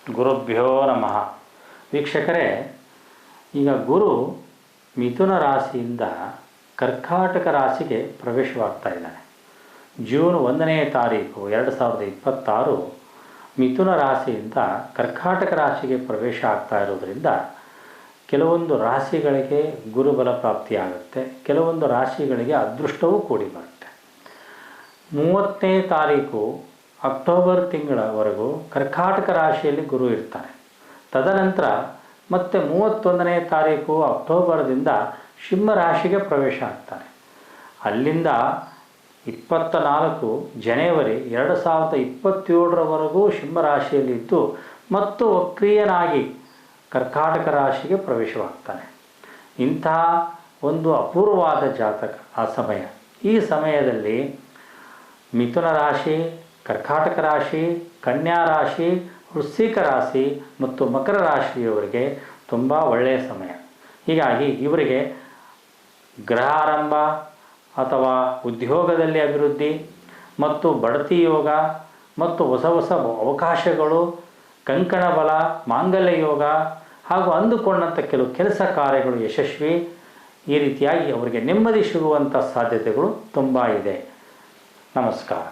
ಗುರುಭ್ಯೋ ನಮಃ. ವೀಕ್ಷಕರೇ, ಈಗ ಗುರು ಮಿಥುನ ರಾಶಿಯಿಂದ ಕರ್ಕಾಟಕ ರಾಶಿಗೆ ಪ್ರವೇಶವಾಗ್ತಾ ಇದ್ದಾನೆ. ಜೂನ್ 1ನೇ ತಾರೀಕು 2026 ಮಿಥುನ ರಾಶಿಯಿಂದ ಕರ್ಕಾಟಕ ರಾಶಿಗೆ ಪ್ರವೇಶ ಆಗ್ತಾ ಇರೋದರಿಂದ ಕೆಲವೊಂದು ರಾಶಿಗಳಿಗೆ ಗುರುಬಲ ಪ್ರಾಪ್ತಿಯಾಗುತ್ತೆ, ಕೆಲವೊಂದು ರಾಶಿಗಳಿಗೆ ಅದೃಷ್ಟವೂ ಕೂಡಿ ಬರುತ್ತೆ. 30ನೇ ತಾರೀಕು ಅಕ್ಟೋಬರ್ ತಿಂಗಳವರೆಗೂ ಕರ್ಕಾಟಕ ರಾಶಿಯಲ್ಲಿ ಗುರು ಇರ್ತಾನೆ. ತದನಂತರ ಮತ್ತೆ 31ನೇ ತಾರೀಕು ಅಕ್ಟೋಬರ್ದಿಂದ ಸಿಂಹ ರಾಶಿಗೆ ಪ್ರವೇಶ ಆಗ್ತಾನೆ. ಅಲ್ಲಿಂದ 24 ಜನವರಿ 2027ರವರೆಗೂ ಸಿಂಹ ರಾಶಿಯಲ್ಲಿದ್ದು ಮತ್ತು ವಕ್ರೀಯನಾಗಿ ಕರ್ಕಾಟಕ ರಾಶಿಗೆ ಪ್ರವೇಶವಾಗ್ತಾನೆ. ಇಂತಹ ಒಂದು ಅಪೂರ್ವವಾದ ಜಾತಕ ಆ ಸಮಯ. ಈ ಸಮಯದಲ್ಲಿ ಮಿಥುನ ರಾಶಿ, ಕರ್ಕಾಟಕ ರಾಶಿ, ಕನ್ಯಾ ರಾಶಿ, ವೃಶ್ಚಿಕ ರಾಶಿ ಮತ್ತು ಮಕರ ರಾಶಿಯವರಿಗೆ ತುಂಬ ಒಳ್ಳೆಯ ಸಮಯ. ಹೀಗಾಗಿ ಇವರಿಗೆ ಗ್ರಹಾರಂಭ ಅಥವಾ ಉದ್ಯೋಗದಲ್ಲಿ ಅಭಿವೃದ್ಧಿ ಮತ್ತು ಬಡ್ತಿ ಯೋಗ ಮತ್ತು ಹೊಸ ಹೊಸ ಅವಕಾಶಗಳು, ಕಂಕಣ ಬಲ, ಮಾಂಗಲ್ಯ ಯೋಗ ಹಾಗೂ ಅಂದುಕೊಂಡಂಥ ಕೆಲವು ಕೆಲಸ ಕಾರ್ಯಗಳು ಯಶಸ್ವಿ, ಈ ರೀತಿಯಾಗಿ ಅವರಿಗೆ ನೆಮ್ಮದಿ ಸಿಗುವಂಥ ಸಾಧ್ಯತೆಗಳು ತುಂಬ ಇದೆ. ನಮಸ್ಕಾರ.